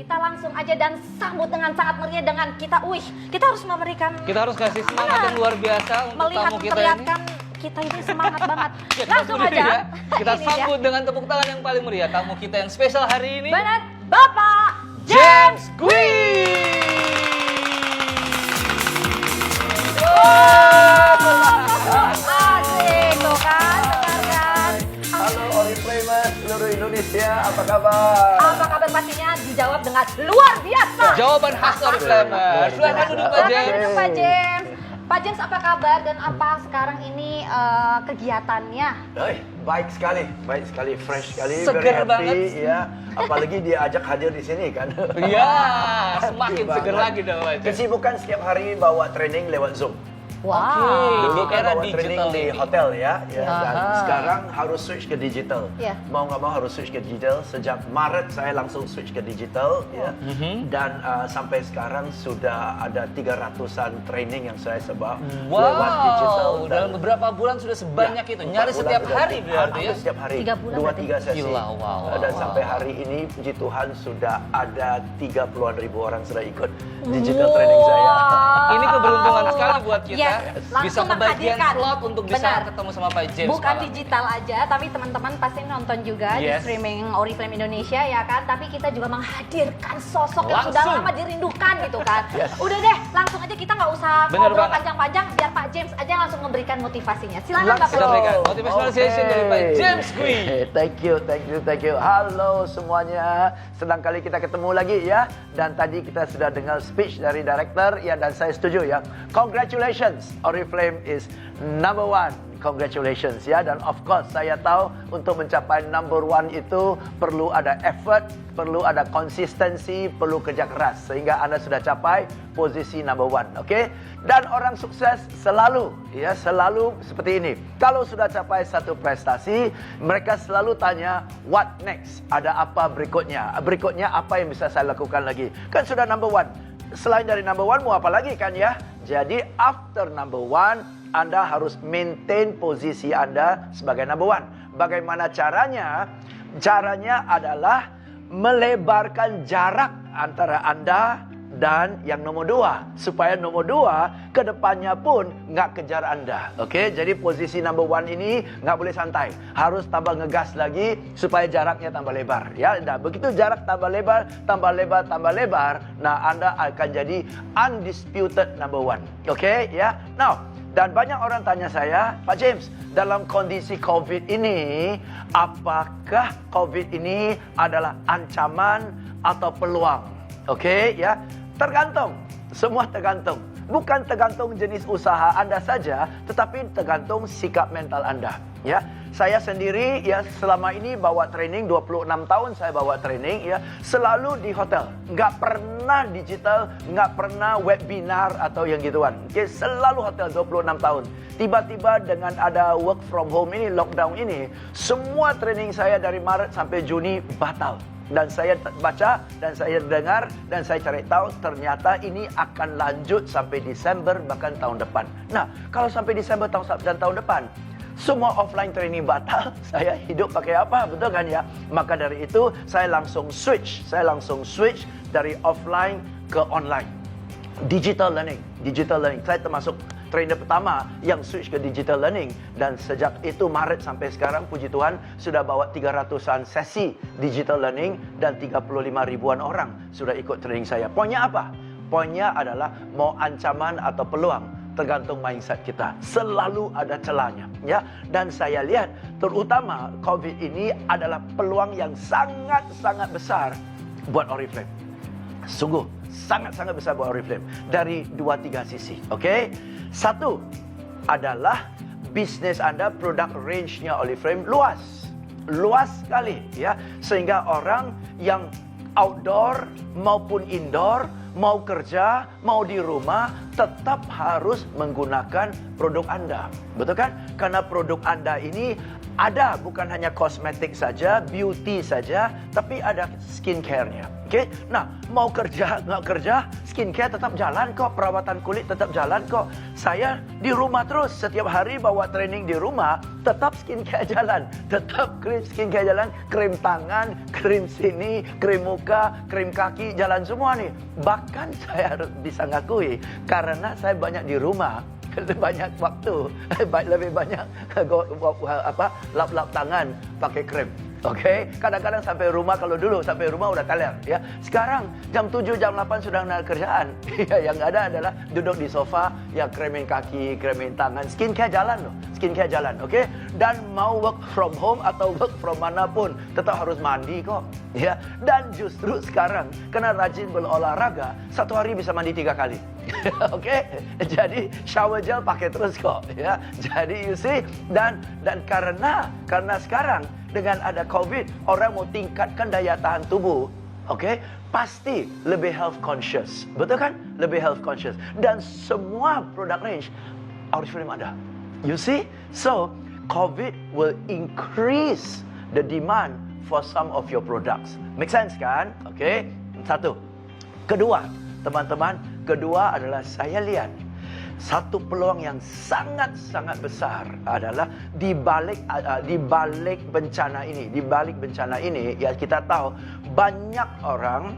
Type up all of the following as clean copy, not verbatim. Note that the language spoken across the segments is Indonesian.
kita langsung aja dan sambut dengan sangat meriah dengan kita. Kita harus memberikan. Kita harus kasih semangat yang luar biasa untuk melihat, tamu kita memperlihatkan kita ini semangat banget. Ya, Langsung aja. ya. Kita Ini sambut dengan tepuk tangan yang paling meriah tamu kita yang spesial hari ini. Benar, Bapak James Gui. Asik tuh kan, dengarkan. Halo Oriflamers seluruh Indonesia, apa kabar? Apa kabar pastinya dijawab dengan luar biasa. Jawaban khas Oriflamers. Silahkan duduk Pak Silakan James. duduk Pak James. Pak James apa kabar dan apa sekarang ini kegiatannya? Baik sekali, fresh sekali, Seger very happy, banget. ya. Apalagi dia ajak hadir di sini kan. Iya, semakin Happy seger banget. lagi dong Pak James. Kesibukan setiap hari bawa training lewat Zoom. Wow. Dulu kan Era bawa training digital di ini. hotel ya, dan Aha. sekarang harus switch ke digital. Iya. Mau nggak mau harus switch ke digital. Sejak Maret saya langsung switch ke digital, ya. Dan sampai sekarang sudah ada 300-an training yang saya sebar lewat digital. Wow, dalam beberapa bulan sudah sebanyak itu. Nyaris setiap hari berarti ya. Setiap hari. 3 bulan 2-3 sesi. Gila, wow, Dan wow, sampai wow. hari ini puji Tuhan sudah ada 30-an ribu orang sudah ikut digital training saya. Ini keberuntungan sekali buat kita. Yes, Bisa langsung kebagian menghadirkan. slot untuk bisa Benar. ketemu sama Pak James. Bukan malam. digital aja, tapi teman-teman pasti nonton juga di Yes. streaming Oriflame Indonesia ya kan. Tapi kita juga menghadirkan sosok yang sudah Langsung. lama dirindukan gitu kan. Yes. Udah deh, langsung aja kita nggak usah Bener ngobrol banget. panjang-panjang, biar Pak James aja yang langsung memberikan motivasinya. Silakan Langsung. Bapak. Kita berikan motivational session dari Pak James Gui. Thank you. Halo semuanya. Senang kali kita ketemu lagi ya. Dan tadi kita sudah dengar speech dari director ya, dan saya setuju ya. Congratulations, Oriflame is number 1. Congratulations ya, dan of course saya tahu untuk mencapai number 1 itu perlu ada effort, perlu ada konsistensi, perlu kerja keras sehingga Anda sudah capai posisi number 1, oke? Dan orang sukses selalu seperti ini. Kalau sudah capai satu prestasi, mereka selalu tanya what next? Ada apa berikutnya? Berikutnya apa yang bisa saya lakukan lagi? Kan sudah number 1. Selain dari number 1 mau apa lagi kan ya? Jadi after number 1 Anda harus maintain posisi Anda sebagai number 1. Bagaimana caranya? Caranya adalah melebarkan jarak antara Anda dan yang nomor 2. Supaya nomor 2 ke depannya pun nggak kejar Anda. Oke, jadi posisi number 1 ini nggak boleh santai. Harus tambah ngegas lagi supaya jaraknya tambah lebar. Ya, nah, begitu jarak tambah lebar, nah Anda akan jadi undisputed number 1. Oke, ya. Now, dan banyak orang tanya saya, Pak James, dalam kondisi COVID ini, apakah COVID ini adalah ancaman atau peluang? Oke, ya. Tergantung. Semua tergantung. Bukan tergantung jenis usaha Anda saja, tetapi tergantung sikap mental Anda. Ya, saya sendiri ya selama ini bawa training 26 tahun saya bawa training ya, selalu di hotel. Nggak pernah digital, nggak pernah webinar atau yang gituan. Oke, selalu hotel 26 tahun. Tiba-tiba dengan ada work from home ini, lockdown ini, semua training saya dari Maret sampai Juni batal. Dan saya baca, dan saya dengar, dan saya cari tahu ternyata ini akan lanjut sampai Desember bahkan tahun depan. Nah, kalau sampai Desember dan tahun depan, semua offline training batal, saya hidup pakai apa? Betul kan ya? Maka dari itu, saya langsung switch dari offline ke online. Digital learning. Saya termasuk trainer pertama yang switch ke digital learning, dan sejak itu Maret sampai sekarang puji Tuhan sudah bawa 300-an sesi digital learning dan 35 ribuan orang sudah ikut training saya. Poinnya apa? Poinnya adalah mau ancaman atau peluang, tergantung mindset kita. Selalu ada celahnya ya. Dan saya lihat terutama COVID ini adalah peluang yang sangat-sangat besar buat Oriflame. Sungguh sangat-sangat besar buat Oriflame dari 2-3 sisi. Oke? Satu adalah bisnis Anda, produk range-nya Oriflame luas sekali ya, sehingga orang yang outdoor maupun indoor, mau kerja, mau di rumah, tetap harus menggunakan produk Anda. Betul kan? Karena produk Anda ini ada bukan hanya kosmetik saja, beauty saja, tapi ada skincare-nya. Oke, nah mau kerja nggak kerja, skincare tetap jalan kok, perawatan kulit tetap jalan kok. Saya di rumah terus, setiap hari bawa training di rumah, tetap skincare jalan, tetap krim skincare jalan, krim tangan, krim sini, krim muka, krim kaki jalan semua nih. Bahkan saya harus bisa ngakui, karena saya banyak di rumah, banyak waktu, lebih banyak lap-lap tangan pakai krim. Oke, kadang-kadang sampai rumah, kalau dulu sampai rumah udah teler ya. Sekarang jam 7, jam 8 sudah ada kerjaan. Ya, yang ada adalah duduk di sofa, ya kremin kaki, kremin tangan, skincare jalan loh. Skincare jalan, oke? Dan mau work from home atau work from manapun, tetap harus mandi kok. Ya, dan justru sekarang karena rajin berolahraga, satu hari bisa mandi 3 kali. Oke, jadi shower gel pakai terus kok ya. Jadi you see, dan karena sekarang dengan ada COVID, orang mau tingkatkan daya tahan tubuh, oke, pasti lebih health conscious, betul kan? Lebih health conscious, dan semua produk range Oriflame ada. You see, so COVID will increase the demand for some of your products. Make sense kan? Oke, satu. Kedua, teman-teman, kedua adalah saya lihat satu peluang yang sangat-sangat besar adalah di balik bencana ini. Di balik bencana ini, ya kita tahu banyak orang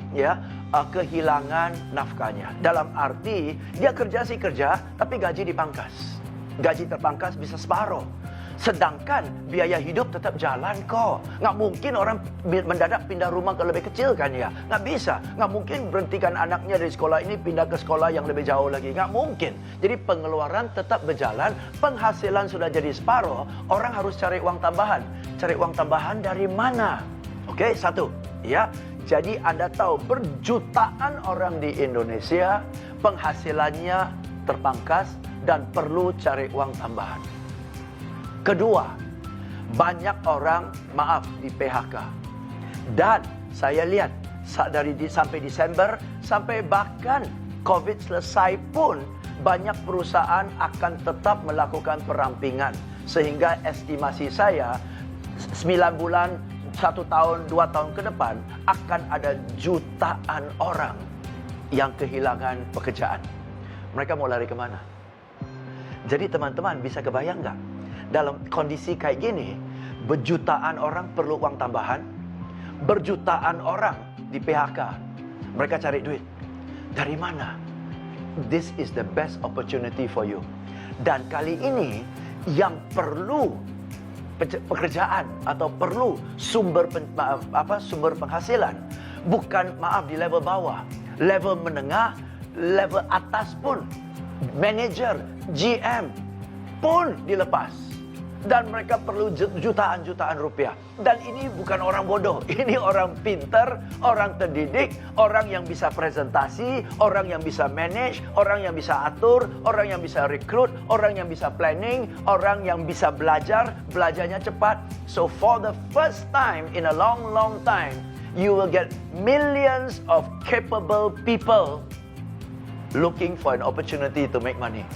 ya kehilangan nafkahnya. Dalam arti dia kerja sih kerja, tapi gaji dipangkas. Gaji terpangkas bisa separuh. Sedangkan biaya hidup tetap jalan kok. Nggak mungkin orang mendadak pindah rumah ke lebih kecil kan ya. Nggak bisa. Nggak mungkin berhentikan anaknya dari sekolah ini pindah ke sekolah yang lebih jauh lagi. Nggak mungkin. Jadi pengeluaran tetap berjalan. Penghasilan sudah jadi separuh. Orang harus cari uang tambahan. Cari uang tambahan dari mana? Oke, satu. Ya. Jadi Anda tahu berjutaan orang di Indonesia penghasilannya terpangkas dan perlu cari uang tambahan. Kedua, banyak orang di PHK. Dan saya lihat sampai Desember, sampai bahkan COVID selesai pun, banyak perusahaan akan tetap melakukan perampingan. Sehingga estimasi saya 9 bulan, 1 tahun, 2 tahun ke depan akan ada jutaan orang yang kehilangan pekerjaan. Mereka mau lari kemana? Jadi teman-teman bisa kebayang nggak? Dalam kondisi kayak gini, berjutaan orang perlu uang tambahan, berjutaan orang di PHK. Mereka cari duit. Dari mana? This is the best opportunity for you. Dan kali ini yang perlu pekerjaan atau perlu sumber penghasilan bukan di level bawah, level menengah, level atas pun, manager, GM pun dilepas. Dan mereka perlu jutaan-jutaan rupiah. Dan ini bukan orang bodoh. Ini orang pintar, orang terdidik, orang yang bisa presentasi, orang yang bisa manage, orang yang bisa atur, orang yang bisa rekrut, orang yang bisa planning, orang yang bisa belajar, belajarnya cepat. So for the first time in a long, long time, you will get millions of capable people looking for an opportunity to make money.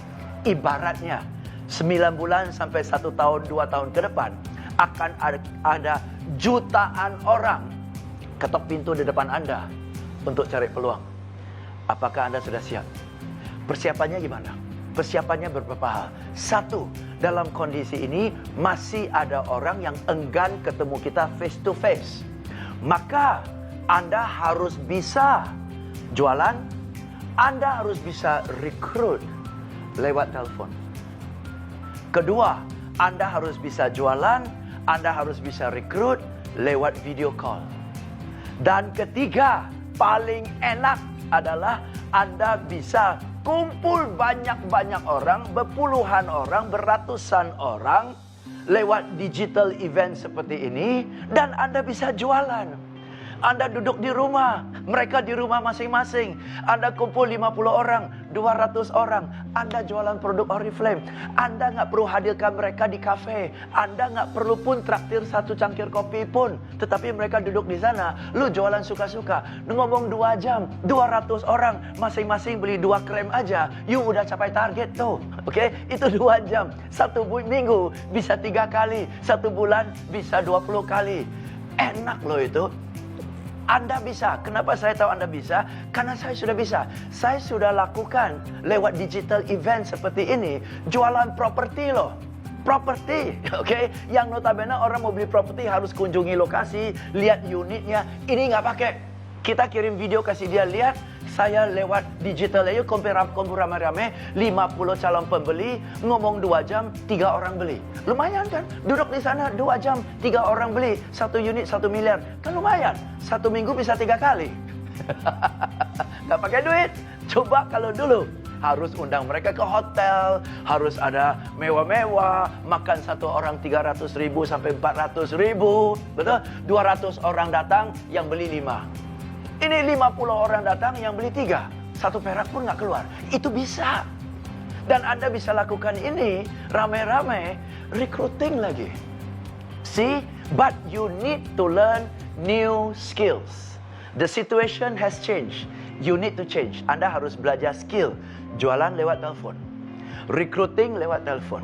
Ibaratnya, 9 bulan sampai 1 tahun, 2 tahun ke depan akan ada jutaan orang ketok pintu di depan Anda untuk cari peluang. Apakah Anda sudah siap? Persiapannya gimana? Persiapannya beberapa hal. Satu, dalam kondisi ini masih ada orang yang enggan ketemu kita face to face. Maka Anda harus bisa jualan, Anda harus bisa rekrut lewat telepon. Kedua, Anda harus bisa jualan, Anda harus bisa rekrut lewat video call. Dan ketiga, paling enak adalah Anda bisa kumpul banyak-banyak orang, berpuluhan orang, beratusan orang lewat digital event seperti ini, dan Anda bisa jualan. Anda duduk di rumah, mereka di rumah masing-masing. Anda kumpul 50 orang, 200 orang. Anda jualan produk Oriflame. Anda nggak perlu hadirkan mereka di kafe. Anda nggak perlu pun traktir 1 cangkir kopi pun. Tetapi mereka duduk di sana. Lu jualan suka-suka. Ngomong 2 jam, 200 orang. Masing-masing beli 2 krem aja. You udah capai target tuh. Oke, itu 2 jam. 1 minggu bisa 3 kali. 1 bulan bisa 20 kali. Enak loh itu. Anda bisa. Kenapa saya tahu Anda bisa? Karena saya sudah bisa. Saya sudah lakukan lewat digital event seperti ini, jualan properti loh. Properti, oke? Yang notabene orang mau beli properti harus kunjungi lokasi, lihat unitnya. Ini nggak pakai. Kita kirim video kasih dia lihat. Saya lewat digital aja kumpul rame-rame 50 calon pembeli, ngomong 2 jam 3 orang beli. Lumayan kan? Duduk di sana 2 jam 3 orang beli, 1 unit 1 miliar. Kan lumayan. 1 minggu bisa 3 kali. Nggak pakai duit. Coba kalau dulu harus undang mereka ke hotel, harus ada mewah-mewah, makan satu orang 300.000 sampai 400.000, betul? 200 orang datang yang beli 5. Ini 50 orang datang yang beli 3. 1 perak pun nggak keluar. Itu bisa. Dan Anda bisa lakukan ini rame-rame, recruiting lagi. See, but you need to learn new skills. The situation has changed. You need to change. Anda harus belajar skill. Jualan lewat telepon. Recruiting lewat telepon.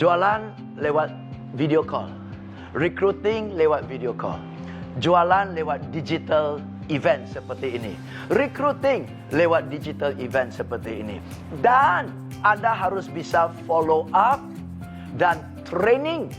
Jualan lewat video call. Recruiting lewat video call. Jualan lewat digital event seperti ini. Recruiting lewat digital event seperti ini. Dan Anda harus bisa follow up dan training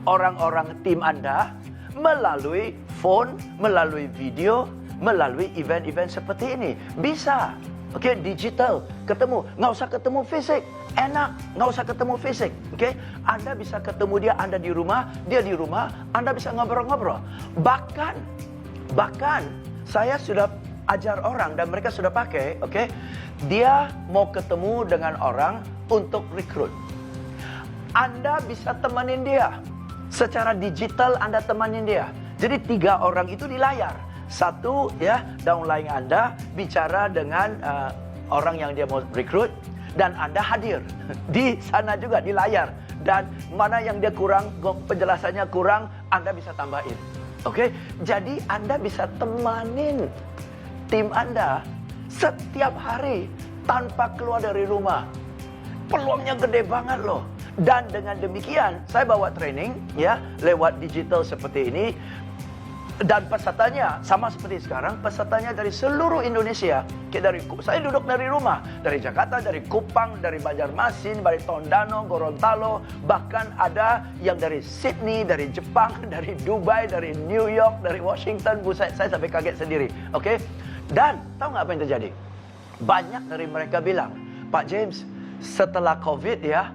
orang-orang tim Anda melalui phone, melalui video, melalui event-event seperti ini. Bisa. Oke, digital. Ketemu. Nggak usah ketemu fisik. Enak. Nggak usah ketemu fisik. Oke. Anda bisa ketemu dia, Anda di rumah, dia di rumah. Anda bisa ngobrol-ngobrol. Bahkan, saya sudah ajar orang dan mereka sudah pakai, oke. Dia mau ketemu dengan orang untuk rekrut. Anda bisa temenin dia. Secara digital Anda temanin dia. Jadi 3 orang itu di layar. 1 ya, downline Anda bicara dengan orang yang dia mau rekrut dan Anda hadir di sana juga di layar. Dan mana yang dia kurang, penjelasannya kurang, Anda bisa tambahin. Oke, jadi Anda bisa temanin tim Anda setiap hari tanpa keluar dari rumah. Peluangnya gede banget loh. Dan dengan demikian, saya bawa training ya lewat digital seperti ini. Dan pesertanya sama seperti sekarang, pesertanya dari seluruh Indonesia. Saya duduk dari rumah, dari Jakarta, dari Kupang, dari Banjarmasin, dari Tondano, Gorontalo, bahkan ada yang dari Sydney, dari Jepang, dari Dubai, dari New York, dari Washington. Buset, saya sampai kaget sendiri. Oke? Dan tahu nggak apa yang terjadi? Banyak dari mereka bilang, Pak James, setelah COVID ya,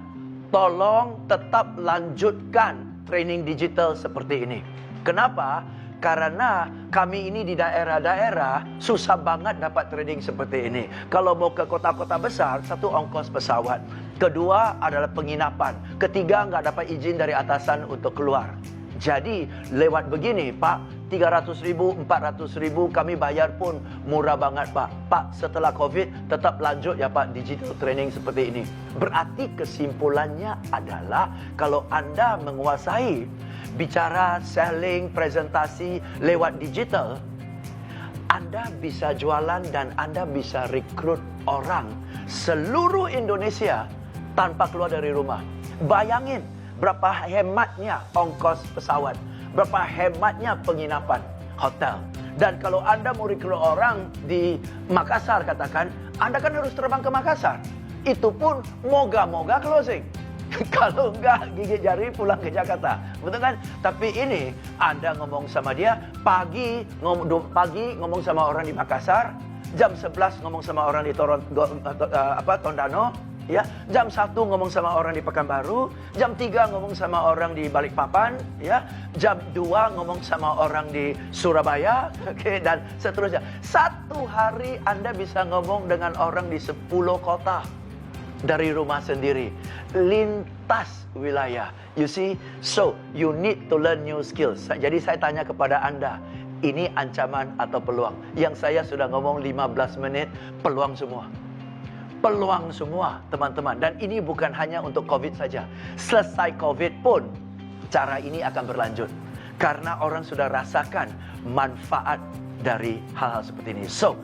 tolong tetap lanjutkan training digital seperti ini. Kenapa? Karena kami ini di daerah-daerah susah banget dapat trading seperti ini. Kalau mau ke kota-kota besar, 1 ongkos pesawat. Kedua adalah penginapan. Ketiga nggak dapat izin dari atasan untuk keluar. Jadi lewat begini, Pak, 300.000, 400.000 kami bayar pun murah banget, Pak. Pak, setelah COVID tetap lanjut ya Pak, digital training seperti ini. Berarti kesimpulannya adalah kalau Anda menguasai bicara, selling, presentasi lewat digital, Anda bisa jualan dan Anda bisa rekrut orang seluruh Indonesia tanpa keluar dari rumah. Bayangin berapa hematnya ongkos pesawat, berapa hematnya penginapan hotel. Dan kalau Anda mau rekrut orang di Makassar katakan, Anda kan harus terbang ke Makassar. Itu pun moga-moga closing. Kalau enggak, gigit jari pulang ke Jakarta. Betul kan? Tapi ini Anda ngomong sama dia pagi ngomong sama orang di Makassar, jam 11 ngomong sama orang di Tondano, ya. Jam 1 ngomong sama orang di Pekanbaru, jam 3 ngomong sama orang di Balikpapan, ya. Jam 2 ngomong sama orang di Surabaya, oke, dan seterusnya. 1 hari Anda bisa ngomong dengan orang di 10 kota. Dari rumah sendiri, lintas wilayah. You see, so you need to learn new skills. Jadi saya tanya kepada Anda, ini ancaman atau peluang? Yang saya sudah ngomong 15 menit, peluang semua. Peluang semua, teman-teman. Dan ini bukan hanya untuk COVID saja. Selesai COVID pun, cara ini akan berlanjut. Karena orang sudah rasakan manfaat dari hal-hal seperti ini. So,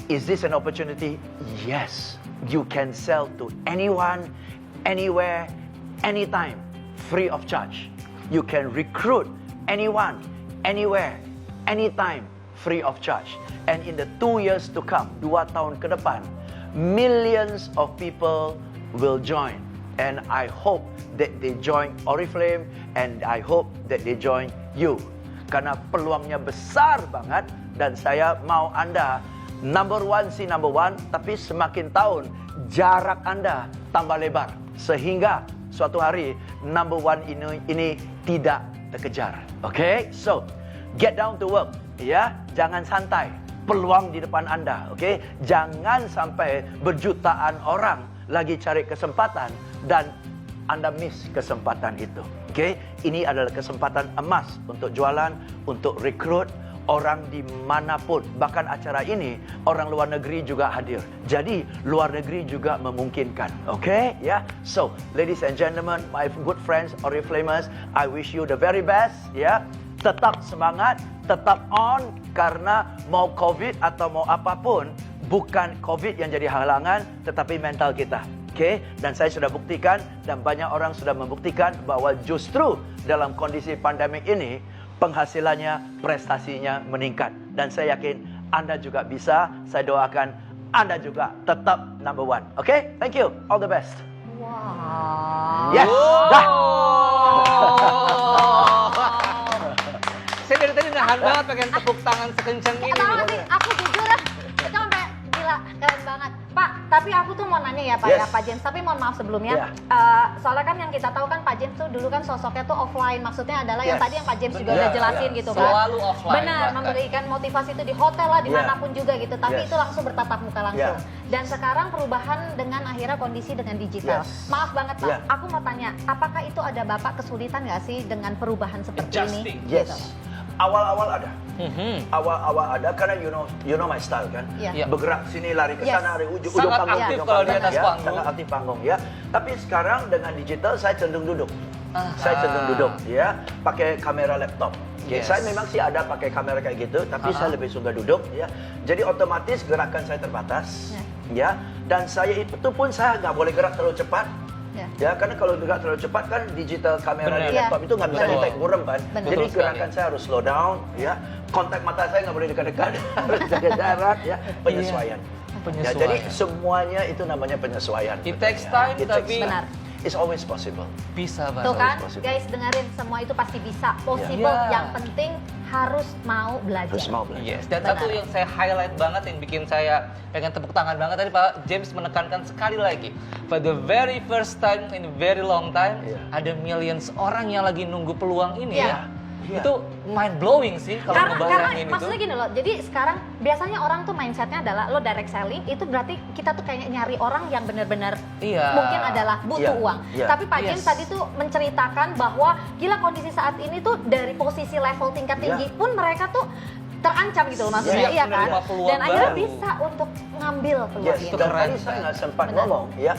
is this an opportunity? Yes. You can sell to anyone, anywhere, anytime, free of charge. You can recruit anyone, anywhere, anytime, free of charge. And in the 2 years to come, 2 tahun ke depan, millions of people will join. And I hope that they join Oriflame, and I hope that they join you. Karena peluangnya besar banget, dan saya mau Anda number one, tapi semakin tahun jarak Anda tambah lebar. Sehingga suatu hari number one ini tidak terkejar. Okay? So, get down to work. Ya, jangan santai. Peluang di depan Anda. Okay? Jangan sampai berjutaan orang lagi cari kesempatan dan Anda miss kesempatan itu. Okay? Ini adalah kesempatan emas untuk jualan, untuk rekrut orang dimanapun. Bahkan acara ini orang luar negeri juga hadir. Jadi luar negeri juga memungkinkan. Okay? Yeah. So, ladies and gentlemen, my good friends Oriflamers, I wish you the very best. Yeah. Tetap semangat, tetap on, karena mau COVID atau mau apapun, bukan COVID yang jadi halangan, tetapi mental kita. Okay? Dan saya sudah buktikan, dan banyak orang sudah membuktikan bahwa justru dalam kondisi pandemik ini, penghasilannya, prestasinya meningkat. Dan saya yakin Anda juga bisa. Saya doakan Anda juga tetap number one. Okay? Thank you. All the best. Wow. Yes. Dah. Saya dari tadi nahan banget pengen tepuk tangan sekencang ini. Tahu nggak sih, aku jujur lah, itu sampai gila, keren banget. Pak, tapi aku tuh mau nanya ya Pak, Yes. ya Pak James, tapi mohon maaf sebelumnya. Yeah. Soalnya kan yang kita tahu kan Pak James tuh dulu kan sosoknya tuh offline, maksudnya adalah yang Yes. tadi yang Pak James juga Benar. udah jelasin Yeah. gitu kan. Selalu offline, Benar, bahkan. memberikan motivasi itu di hotel lah, dimanapun juga gitu, tapi Yes. itu langsung bertatap muka langsung. Yeah. Dan sekarang perubahan dengan akhirnya kondisi dengan digital. Yes. Maaf banget Pak, Yeah. aku mau tanya, apakah itu ada Bapak kesulitan nggak sih dengan perubahan seperti Adjusting. ini? Yes. Awal-awal ada. Mhm. Awal-awal ada karena you know my style kan. Iya. Iya. Bergerak sini, lari ke Yes. sana, lari ujung Sangat panggung, aktif ujung kalau di panggung, atas ya. panggung. Sangat aktif panggung ya. Tapi sekarang dengan digital saya cenderung duduk. Ah. Saya cenderung duduk ya, pakai kamera laptop. Okay, Yes. saya memang sih ada pakai kamera kayak gitu, tapi saya lebih suka duduk ya. Jadi otomatis gerakan saya terbatas ya. Dan saya itu pun saya nggak boleh gerak terlalu cepat. Ya. Ya, karena kalau gerak terlalu cepat kan digital kamera Benar. di laptop Iya. itu nggak bisa Betul. detect burem kan. Benar. Jadi Betul gerakan sekali. saya harus slow down ya. Kontak mata saya nggak boleh dekat-dekat, harus jaga jarak ya. Penyesuaian. Ya, Penyesuaian. jadi semuanya itu namanya penyesuaian. It takes time, It takes tapi- time. Benar. It's always possible. Bisa Tuh banget. kan, possible. guys dengerin, semua itu pasti bisa, possible. Iya. Yang penting harus mau belajar. Harus mau belajar. Yes, dan Benar. satu yang saya highlight banget yang bikin saya pengen tepuk tangan banget tadi Pak James menekankan sekali lagi, for the very first time in a very long time, Iya. ada millions orang yang lagi nunggu peluang ini Iya. ya. Iya. Itu mind blowing sih kalau Karena ngebayangin itu. maksudnya gini loh, jadi sekarang biasanya orang tuh mindsetnya adalah lo direct selling, itu berarti kita tuh kayak nyari orang yang benar-benar Iya. mungkin adalah butuh Iya, uang. iya. Tapi Pak James Yes. tadi tuh menceritakan bahwa gila kondisi saat ini tuh dari posisi level tingkat tinggi Iya. pun mereka tuh terancam gitu loh maksudnya, Siap iya kan? menerima peluang Dan akhirnya baru. bisa untuk ngambil peluang Yes, itu. Itu dan keren, tadi saya kan? nggak sempat Benar. ngomong ya,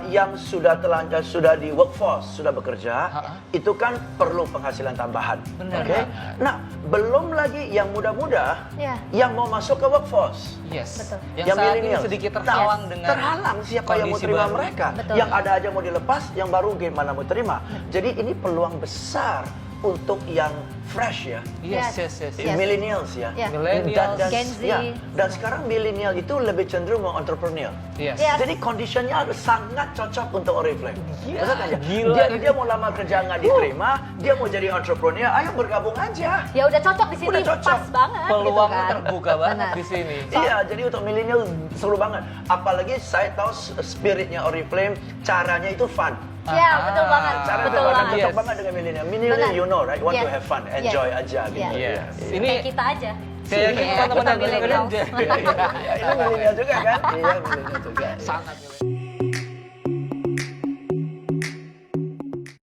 yang sudah telanjang, sudah di workforce, sudah bekerja, Ha-ha. itu kan perlu penghasilan tambahan. Benar Oke? banget. Nah, belum lagi yang muda-muda Iya. yang mau masuk ke workforce. Yes. Betul. Yang Yang saat ini millennials. sedikit terhalang Yes. dengan Terhalang siapa yang mau kondisi terima baru. mereka. Betul. Yang ada aja mau dilepas, yang baru gimana mau terima. Jadi ini peluang besar untuk yang fresh ya. Yes, yes, yes. Yes. Millennials ya. Iya. Millennials. Gen Z. ya. Dan sekarang millennial itu lebih cenderung mau entrepreneur. Yes. Yes. Jadi conditionnya sangat cocok untuk Oriflame. Gila. Maksudnya aja, Gila. dia mau lamar kerja nggak diterima, dia mau jadi entrepreneur, ayo bergabung aja. Ya udah cocok di sini, Udah cocok. pas banget gitu Peluangnya kan. terbuka banget Benar. di sini. Iya, jadi untuk milenial seru banget. Apalagi saya tahu spiritnya Oriflame, caranya itu fun. Iya, betul banget. Cara Betul itu banget. cocok Yes. banget dengan milenial. Milenial, Benar. you know, right? Want to Yes. have fun, Yes. enjoy aja gitu. Yes. Yes. Iya. Ini Kayak kita aja. saya yakin Iya, teman-teman kita yang dengerin millennials. Iya, ini milenial juga kan? Iya, milenial juga. sangat